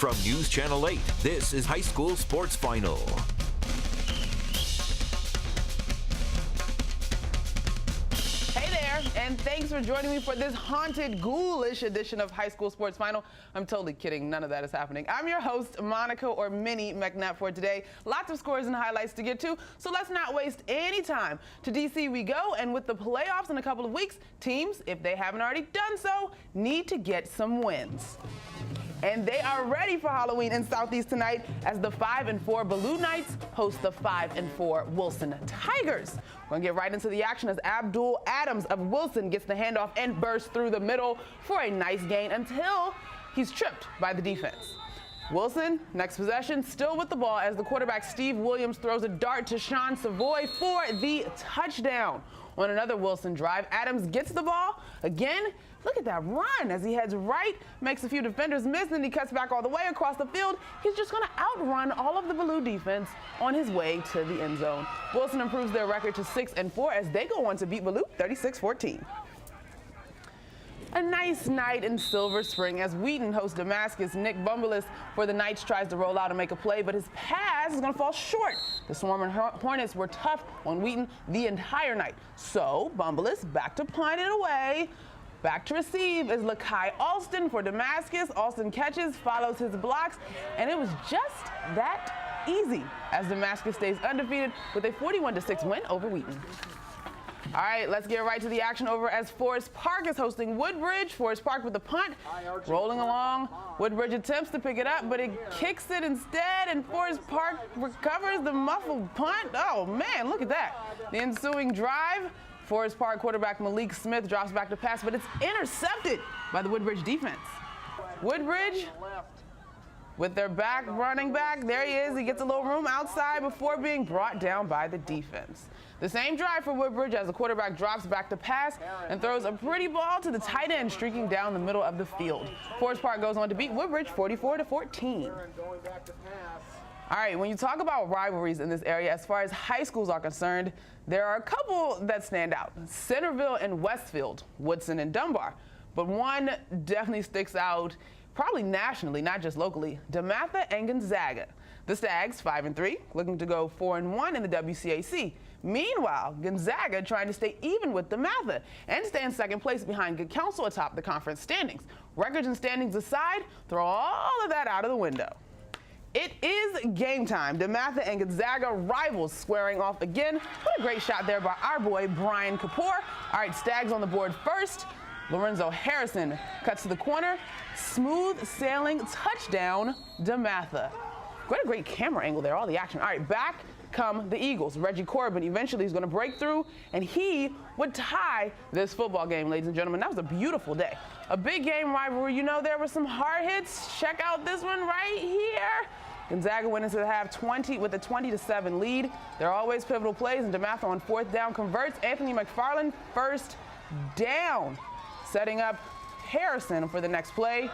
From News Channel 8, this is High School Sports Final. And thanks for joining me for this haunted, ghoulish edition of High School Sports Final. I'm totally kidding. None of that is happening. I'm your host, Monica, or Minnie McNutt, for today. Lots of scores and highlights to get to, so let's not waste any time. To D.C. we go, and with the playoffs in a couple of weeks, teams, if they haven't already done so, need to get some wins. And they are ready for Halloween in Southeast tonight as the 5-4 Balloon Knights host the 5-4 Wilson Tigers. We're gonna get right into the action as Abdul Adams of Wilson gets the handoff and bursts through the middle for a nice gain until he's tripped by the defense. Wilson, next possession, still with the ball as the quarterback Steve Williams throws a dart to Sean Savoy for the touchdown. On another Wilson drive, Adams gets the ball again. Look at that run as he heads right, makes a few defenders miss, and he cuts back all the way across the field. He's just going to outrun all of the Blue defense on his way to the end zone. Wilson improves their record to 6-4 as they go on to beat Blue 36-14. A nice night in Silver Spring as Wheaton hosts Damascus. Nick Bumbalis for the Knights tries to roll out and make a play, but his pass is going to fall short. The Swarm and Hornets were tough on Wheaton the entire night. So Bumbalis back to punt it away. Back to receive is Lakai Alston for Damascus. Alston catches, follows his blocks, and it was just that easy as Damascus stays undefeated with a 41-6 win over Wheaton. All right, let's get right to the action over as Forest Park is hosting Woodbridge. Forest Park with the punt, rolling along. Woodbridge attempts to pick it up, but it kicks it instead, and Forest Park recovers the muffled punt. Oh, man, look at that. The ensuing drive, Forest Park quarterback Malik Smith drops back to pass, but it's intercepted by the Woodbridge defense. Woodbridge with their running back. There he is. He gets a little room outside before being brought down by the defense. The same drive for Woodbridge as the quarterback drops back to pass and throws a pretty ball to the tight end streaking down the middle of the field. Forest Park goes on to beat Woodbridge 44-14. All right, when you talk about rivalries in this area, as far as high schools are concerned, there are a couple that stand out. Centerville and Westfield, Woodson and Dunbar. But one definitely sticks out, probably nationally, not just locally, DeMatha and Gonzaga. The Stags, 5-3, looking to go 4-1 in the WCAC. Meanwhile, Gonzaga trying to stay even with DeMatha and stay in second place behind Good Counsel atop the conference standings. Records and standings aside, throw all of that out of the window. It is game time. DeMatha and Gonzaga rivals squaring off again. What a great shot there by our boy, Brian Kapoor. All right, Stags on the board first. Lorenzo Harrison cuts to the corner. Smooth sailing touchdown, DeMatha. What a great camera angle there, all the action. All right, back come the Eagles. Reggie Corbin eventually is going to break through, and he would tie this football game, ladies and gentlemen. That was a beautiful day. A big game rivalry. You know, there were some hard hits. Check out this one right here. Gonzaga went into the half with a 20-7 lead. There are always pivotal plays, and DeMatha on fourth down converts. Anthony McFarland first down, setting up Harrison for the next play.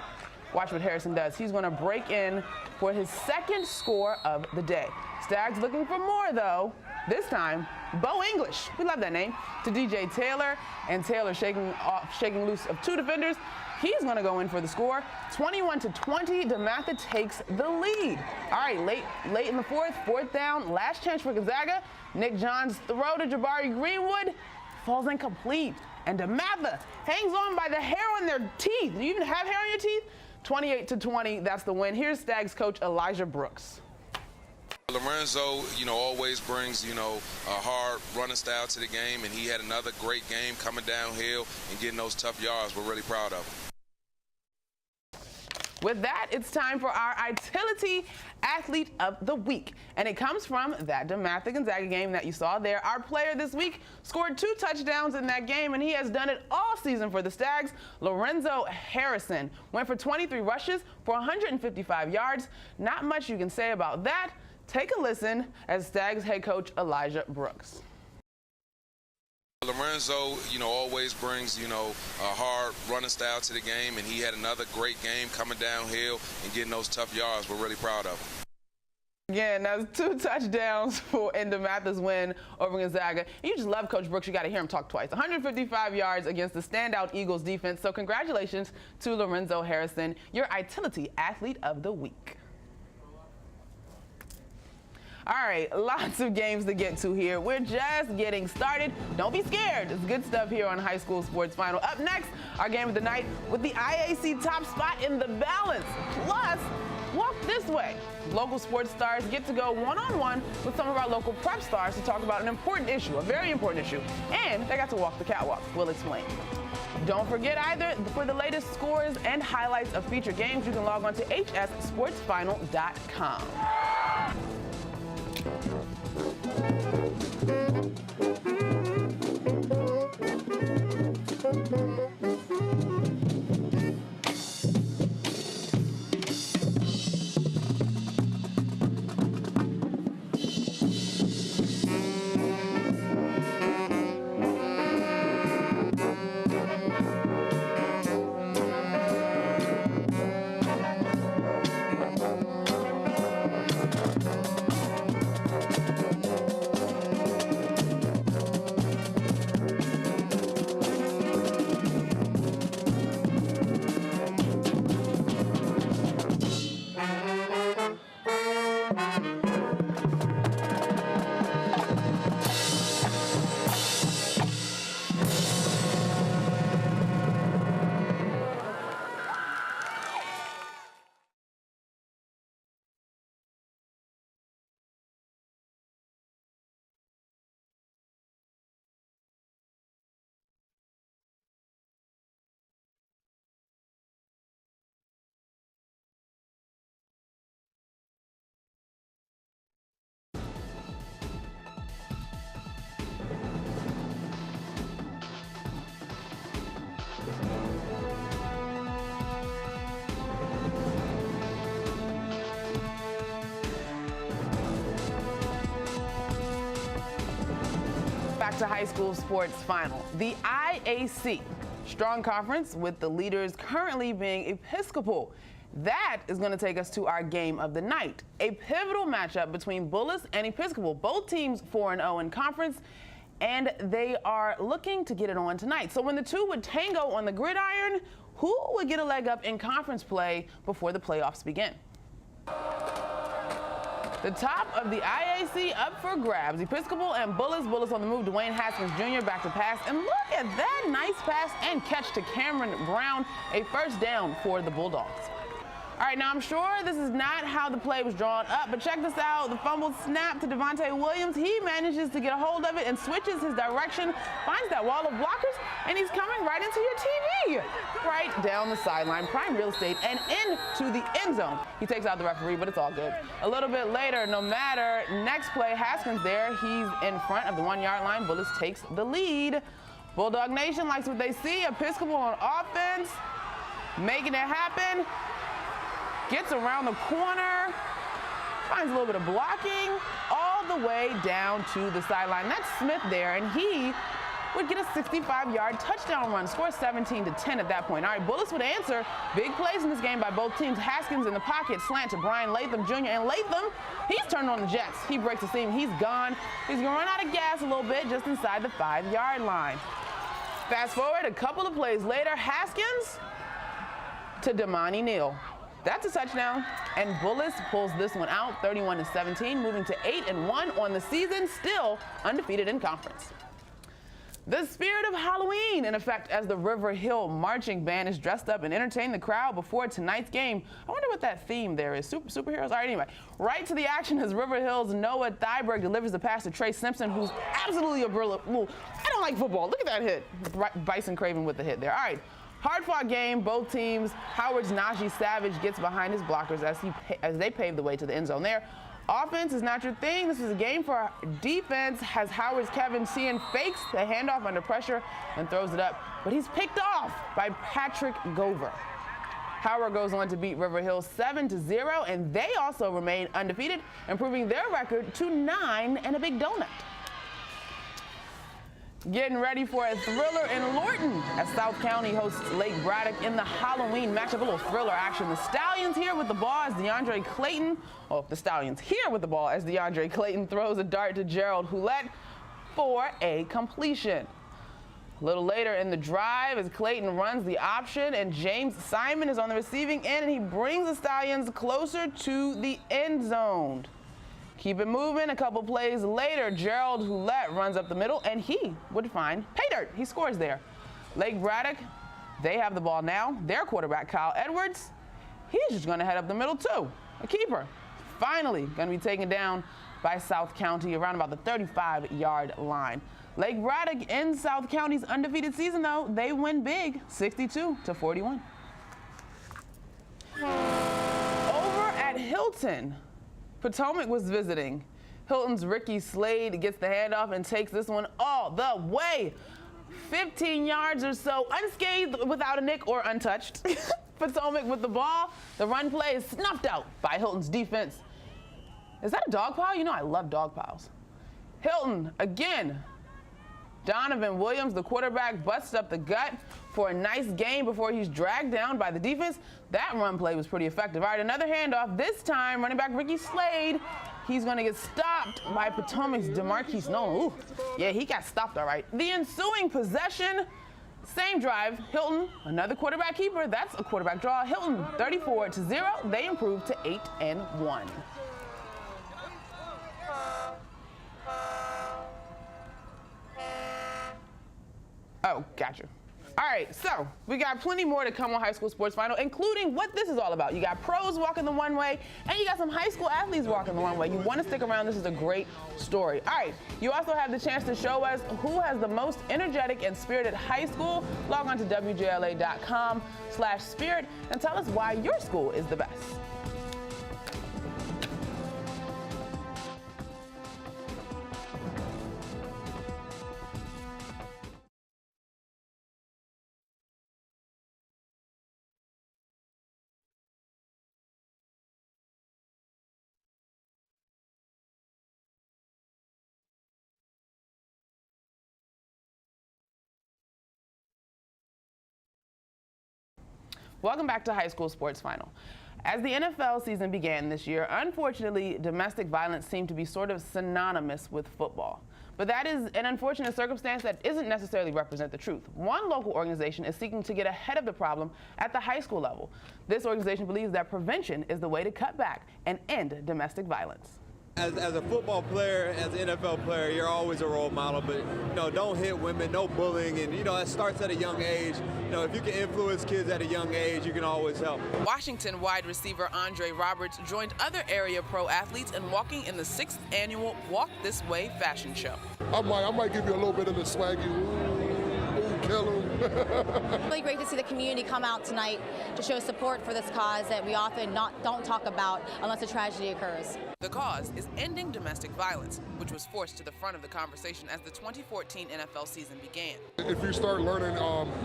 Watch what Harrison does. He's going to break in for his second score of the day. Stags looking for more, though. This time, Bo English, we love that name, to DJ Taylor, and Taylor shaking loose of two defenders. He's going to go in for the score. 21-20, DeMatha takes the lead. All right, late in the fourth down, last chance for Gonzaga. Nick John's throw to Jabari Greenwood falls incomplete, and DeMatha hangs on by the hair on their teeth. Do you even have hair on your teeth? 28-20, that's the win. Here's Stags coach Elijah Brooks. Lorenzo, always brings, a hard running style to the game, and he had another great game coming downhill and getting those tough yards. We're really proud of him. With that, it's time for our Itility Athlete of the Week. And it comes from that DeMatha Gonzaga game that you saw there. Our player this week scored 2 touchdowns in that game, and he has done it all season for the Stags. Lorenzo Harrison went for 23 rushes for 155 yards. Not much you can say about that. Take a listen as Stags head coach Elijah Brooks. Lorenzo, always brings, a hard running style to the game, and he had another great game coming downhill and getting those tough yards. We're really proud of him. Again, that's 2 touchdowns in the Mathis win over Gonzaga. You just love Coach Brooks. You got to hear him talk twice. 155 yards against the standout Eagles defense. So congratulations to Lorenzo Harrison, your Itility Athlete of the Week. All right, lots of games to get to here. We're just getting started. Don't be scared. It's good stuff here on High School Sports Final. Up next, our game of the night with the IAC top spot in the balance. Plus, walk this way. Local sports stars get to go one-on-one with some of our local prep stars to talk about an important issue, a very important issue. And they got to walk the catwalk. We'll explain. Don't forget either, for the latest scores and highlights of featured games, you can log on to hssportsfinal.com. Back to High School Sports Final. The IAC Strong Conference, with the leaders currently being Episcopal. That is going to take us to our game of the night. A pivotal matchup between Bullis and Episcopal. Both teams 4-0 in conference, and they are looking to get it on tonight. So when the two would tango on the gridiron, who would get a leg up in conference play before the playoffs begin? The top of the IAC up for grabs. Episcopal and Bullis. Bullis on the move. Dwayne Haskins Jr. back to pass. And look at that nice pass and catch to Cameron Brown. A first down for the Bulldogs. All right, now I'm sure this is not how the play was drawn up, but check this out. The fumbled snap to Devontae Williams. He manages to get a hold of it and switches his direction, finds that wall of blockers, and he's coming right into your TV. Right down the sideline, prime real estate, and into the end zone. He takes out the referee, but it's all good. A little bit later, no matter, next play, Haskins there. He's in front of the 1-yard line. Bullis takes the lead. Bulldog Nation likes what they see. Episcopal on offense, making it happen. Gets around the corner, finds a little bit of blocking, all the way down to the sideline. That's Smith there, and he would get a 65-yard touchdown run, score 17-10 at that point. All right, Bullis would answer. Big plays in this game by both teams. Haskins in the pocket, slant to Brian Latham Jr., and Latham, he's turned on the Jets. He breaks the seam, he's gone. He's gonna run out of gas a little bit just inside the 5-yard line. Fast forward a couple of plays later, Haskins to Damani Neal. That's a touchdown, and Bullis pulls this one out, 31-17, moving to 8-1 on the season, still undefeated in conference. The spirit of Halloween in effect as the River Hill Marching Band is dressed up and entertain the crowd before tonight's game. I wonder what that theme there is. Superheroes? All right, anyway. Right to the action as River Hill's Noah Thyberg delivers the pass to Trey Simpson, who's absolutely a brilliant. I don't like football. Look at that hit. Bison Craven with the hit there. All right. Hard-fought game, both teams. Howard's Najee Savage gets behind his blockers as they pave the way to the end zone there. Offense is not your thing. This is a game for defense. Has Howard's Kevin Sheehan fakes the handoff under pressure and throws it up, but he's picked off by Patrick Gover. Howard goes on to beat River Hill 7-0, and they also remain undefeated, improving their record to 9 and a big donut. Getting ready for a thriller in Lorton as South County hosts Lake Braddock in the Halloween matchup. A little thriller action. The Stallions here with the ball as DeAndre Clayton. Oh, the Stallions here with the ball as DeAndre Clayton throws a dart to Gerald Houlette for a completion. A little later in the drive as Clayton runs the option and James Simon is on the receiving end and he brings the Stallions closer to the end zone. Keep it moving. A couple plays later, Gerald Houlette runs up the middle, and he would find pay dirt. He scores there. Lake Braddock, they have the ball now. Their quarterback, Kyle Edwards, he's just going to head up the middle, too. A keeper. Finally going to be taken down by South County around about the 35-yard line. Lake Braddock ends South County's undefeated season, though. They win big, 62-41. Over at Hilton, Potomac was visiting. Hilton's Ricky Slade gets the handoff and takes this one all the way 15 yards or so, unscathed, without a nick or untouched. Potomac with the ball. The run play is snuffed out by Hilton's defense. Is that a dog pile? You know I love dog piles. Hilton again. Donovan Williams, the quarterback, busts up the gut for a nice gain before he's dragged down by the defense. That run play was pretty effective. All right, another handoff. This time, running back Ricky Slade. He's going to get stopped by Potomac's DeMarquise Nolan. Ooh, yeah, he got stopped all right. The ensuing possession, same drive. Hilton, another quarterback keeper. That's a quarterback draw. Hilton, 34-0. They improved to 8-1. Oh, gotcha. All right, so we got plenty more to come on High School Sports Final, including what this is all about. You got pros walking the one way, and you got some high school athletes walking the one way. You want to stick around. This is a great story. All right, you also have the chance to show us who has the most energetic and spirited high school. Log on to WJLA.com/spirit and tell us why your school is the best. Welcome back to High School Sports Final. As the NFL season began this year, unfortunately, domestic violence seemed to be sort of synonymous with football. But that is an unfortunate circumstance that isn't necessarily represent the truth. One local organization is seeking to get ahead of the problem at the high school level. This organization believes that prevention is the way to cut back and end domestic violence. As a football player, as an NFL player, you're always a role model, but don't hit women, no bullying, and it starts at a young age. If you can influence kids at a young age, you can always help. Washington wide receiver Andre Roberts joined other area pro athletes in walking in the 6th annual Walk This Way fashion show. I might give you a little bit of the swaggy, ooh, kill 'em. Really great to see the community come out tonight to show support for this cause that we often don't talk about unless a tragedy occurs. The cause is ending domestic violence, which was forced to the front of the conversation as the 2014 NFL season began. If you start learning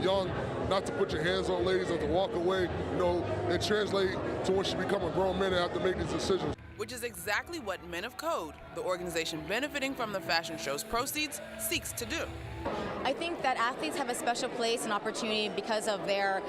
young not to put your hands on ladies or to walk away, it translates to once you become a grown man and have to make these decisions. Which is exactly what Men of Code, the organization benefiting from the fashion show's proceeds, seeks to do. I think that athletes have a special place and opportunity because of their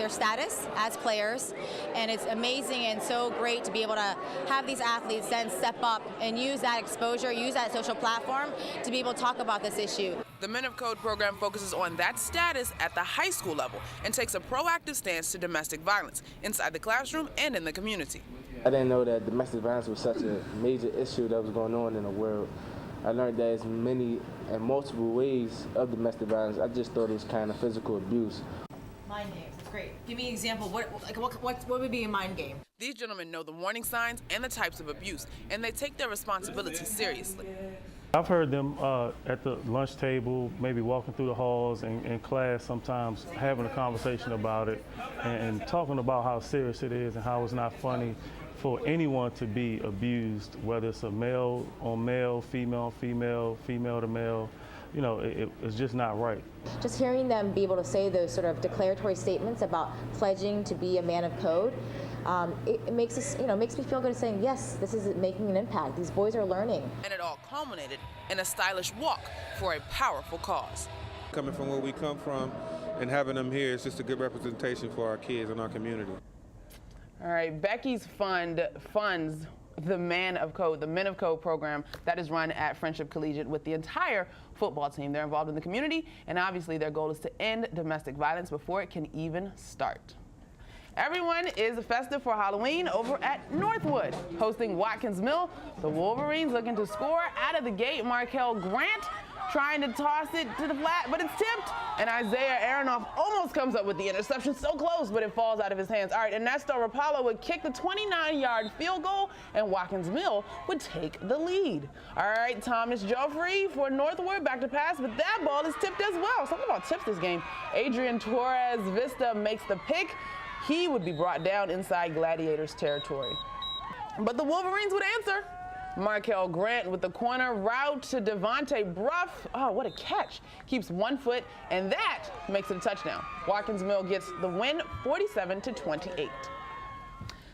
status as players, and it's amazing and so great to be able to have these athletes then step up and use that exposure, use that social platform to be able to talk about this issue. The Men of Code program focuses on that status at the high school level and takes a proactive stance to domestic violence inside the classroom and in the community. I didn't know that domestic violence was such a major issue that was going on in the world. I learned that there's many and multiple ways of domestic violence. I just thought it was kind of physical abuse. Mind games, that's great. Give me an example. What would be a mind game? These gentlemen know the warning signs and the types of abuse, and they take their responsibility seriously. I've heard them at the lunch table, maybe walking through the halls and in class sometimes having a conversation about it and talking about how serious it is and how it's not funny for anyone to be abused, whether it's a male on male, female on female, female to male. it's just not right. Just hearing them be able to say those sort of declaratory statements about pledging to be a man of code, it makes us, makes me feel good saying, yes, this is making an impact. These boys are learning. And it all culminated in a stylish walk for a powerful cause. Coming from where we come from and having them here is just a good representation for our kids and our community. All right, Becky's Fund funds the Men of Code program that is run at Friendship Collegiate with the entire football team. They're involved in the community, and obviously their goal is to end domestic violence before it can even start. Everyone is festive for Halloween over at Northwood, hosting Watkins Mill. The Wolverines looking to score out of the gate. Markel Grant trying to toss it to the flat, but it's tipped. And Isaiah Aronoff almost comes up with the interception. So close, but it falls out of his hands. All right, Ernesto Rapallo would kick the 29-yard field goal, and Watkins Mill would take the lead. All right, Thomas Joffrey for Northwood, back to pass, but that ball is tipped as well. Something about tips this game. Adrian Torres Vista makes the pick. He would be brought down inside Gladiators territory. But the Wolverines would answer. Markel Grant with the corner route to Devontae Bruff. Oh, what a catch. Keeps 1 foot, and that makes it a touchdown. Watkins Mill gets the win, 47-28.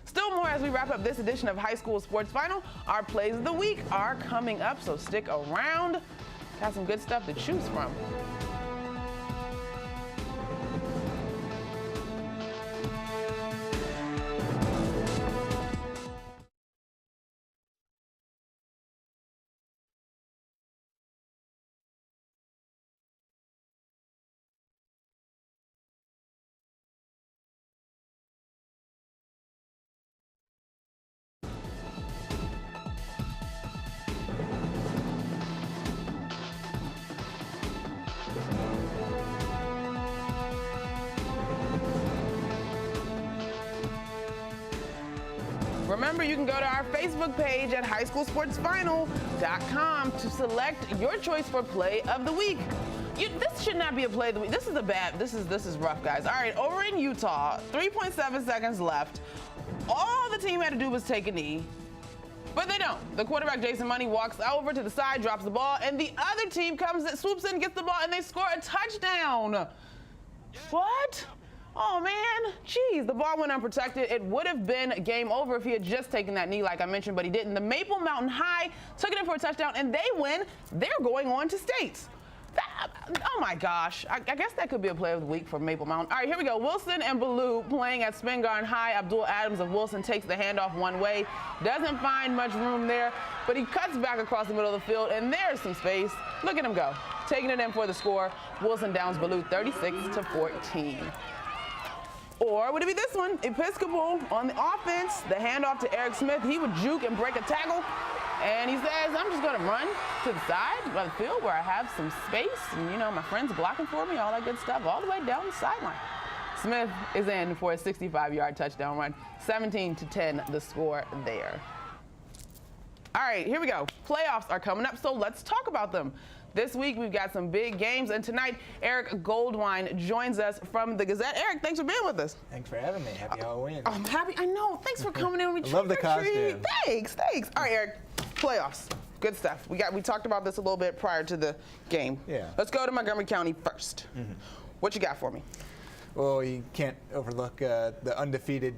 Still more as we wrap up this edition of High School Sports Final. Our plays of the week are coming up, so stick around. Got some good stuff to choose from. Remember, you can go to our Facebook page at highschoolsportsfinal.com to select your choice for play of the week. This should not be a play of the week. This is rough, guys. All right, over in Utah, 3.7 seconds left. All the team had to do was take a knee, but they don't. The quarterback, Jason Money, walks over to the side, drops the ball, and the other team swoops in, gets the ball, and they score a touchdown. What? Oh, man. Jeez, the ball went unprotected. It would have been game over if he had just taken that knee like I mentioned, but he didn't. The Maple Mountain High took it in for a touchdown, and they win. They're going on to states. Oh, my gosh. I guess that could be a play of the week for Maple Mountain. All right, here we go. Wilson and Baloo playing at Spingarn High. Abdul Adams of Wilson takes the handoff one way. Doesn't find much room there, but he cuts back across the middle of the field, and there's some space. Look at him go. Taking it in for the score. Wilson downs Baloo 36-14. Or would it be this one? Episcopal on the offense, the handoff to Eric Smith. He would juke and break a tackle. And he says, I'm just going to run to the side of the field where I have some space. And, my friends blocking for me, all that good stuff, all the way down the sideline. Smith is in for a 65-yard touchdown run. 17-10 the score there. All right, here we go. Playoffs are coming up, so let's talk about them. This week, we've got some big games, and tonight, Eric Goldwine joins us from the Gazette. Eric, thanks for being with us. Thanks for having me. Happy Halloween. I'm happy. I know. Thanks for coming in. I love the costume. Thanks. All right, Eric, playoffs. Good stuff. We talked about this a little bit prior to the game. Yeah. Let's go to Montgomery County first. What you got for me? Well, you can't overlook the undefeated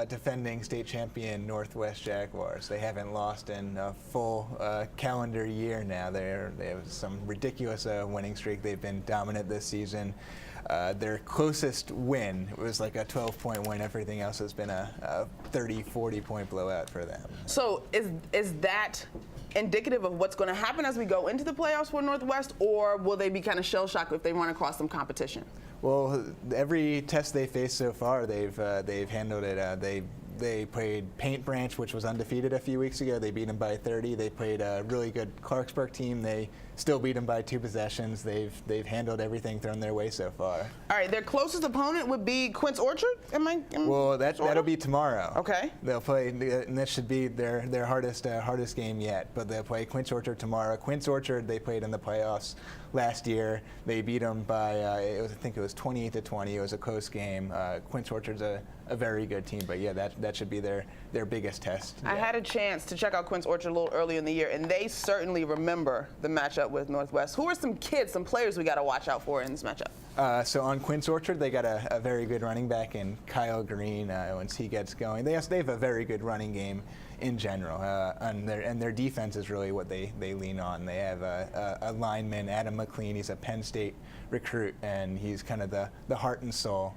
defending state champion Northwest Jaguars. They haven't lost in a full calendar year now. They have some ridiculous winning streak. They've been dominant this season. Their closest win was like a 12-point win. Everything else has been a 30, 40-point blowout for them. So is that indicative of what's going to happen as we go into the playoffs for Northwest, or will they be kind of shell-shocked if they run across some competition? Well, every test they faced so far, they've handled it. They played Paint Branch, which was undefeated a few weeks ago. They beat them by 30. They played a really good Clarksburg team. They still beat them by 2 possessions. They've handled everything thrown their way so far. All right, their closest opponent would be Quince Orchard. Well, that'll be tomorrow. Okay. They'll play, and that should be their hardest game yet. But they'll play Quince Orchard tomorrow. Quince Orchard, they played in the playoffs last year. They beat them by I think it was 28-20. It was a close game. Quince Orchard's a very good team, but yeah, that should be their biggest test. I had a chance to check out Quince Orchard a little early in the year, and they certainly remember the matchup with Northwest. Who are some kids, some players we got to watch out for in this matchup? So on Quince Orchard, they got a very good running back in Kyle Green. Once he gets going, they have a very good running game in general, and their defense is really what they lean on. They have a lineman, Adam McLean. He's a Penn State recruit, and he's kind of the heart and soul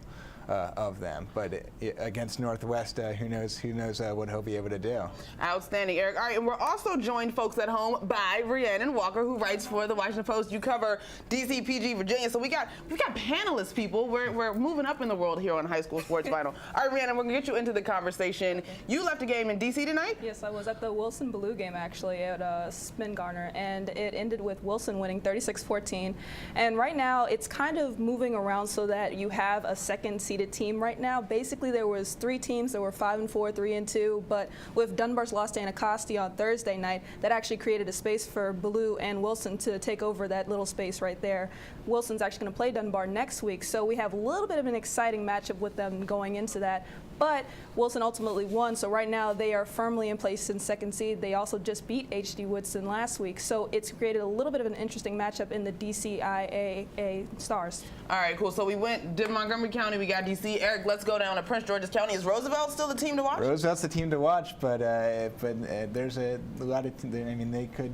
of them. But against Northwest, who knows what he'll be able to do. Outstanding, Eric. All right, and we're also joined, folks at home, by Rhiannon Walker, who writes for the Washington Post. You cover DC, PG, Virginia. So we got panelists, people. We're moving up in the world here on High School Sports Final. All right, Rhiannon, we're gonna get you into the conversation. You left a game in DC tonight? Yes, I was at the Wilson Blue game actually at Spin Garner, and it ended with Wilson winning 36-14. And right now, it's kind of moving around so that you have a second seeded team right now. Basically, there was 3 teams that were 5-4, 3-2, but with Dunbar's loss to Anacostia on Thursday night, that actually created a space for Blue and Wilson to take over that little space right there. Wilson's actually going to play Dunbar next week, so we have a little bit of an exciting matchup with them going into that. But Wilson ultimately won, so right now they are firmly in place in second seed. They also just beat H.D. Woodson last week, so it's created a little bit of an interesting matchup in the DCIAA Stars. All right, cool. So we did Montgomery County, we got DC. Eric, let's go down to Prince George's County. Is Roosevelt still the team to watch? Roosevelt's the team to watch, but there's a lot of. I mean, they could.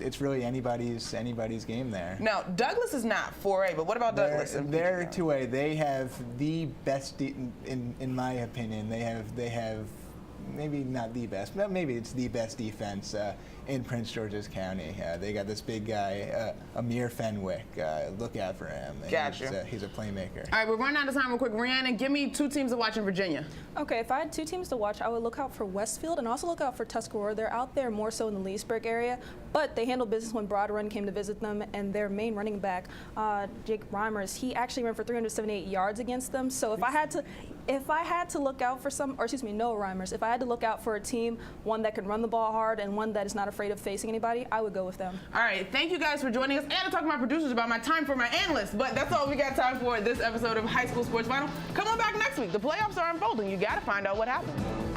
It's really anybody's game there. Now, Douglas is not 4A, but what about Douglas? They're 2A. They have the best, in my opinion. They have maybe not the best, but maybe it's the best defense in Prince George's County. They got this big guy, Amir Fenwick. Look out for him. Gotcha. He's a playmaker. All right, we're running out of time real quick. Rhiannon, give me 2 teams to watch in Virginia. Okay, if I had 2 teams to watch, I would look out for Westfield and also look out for Tuscarora. They're out there more so in the Leesburg area, but they handled business when Broad Run came to visit them, and their main running back, Jake Reimers, he actually ran for 378 yards against them. So if I had to look out for Noah Reimers, if I had to look out for a team, one that can run the ball hard and one that is not afraid of facing anybody, I would go with them. All right, thank you guys for joining us. I got to talk to my producers about my time for my analysts, but that's all we got time for this episode of High School Sports Final. Come on back next week. The playoffs are unfolding. You got to find out what happened.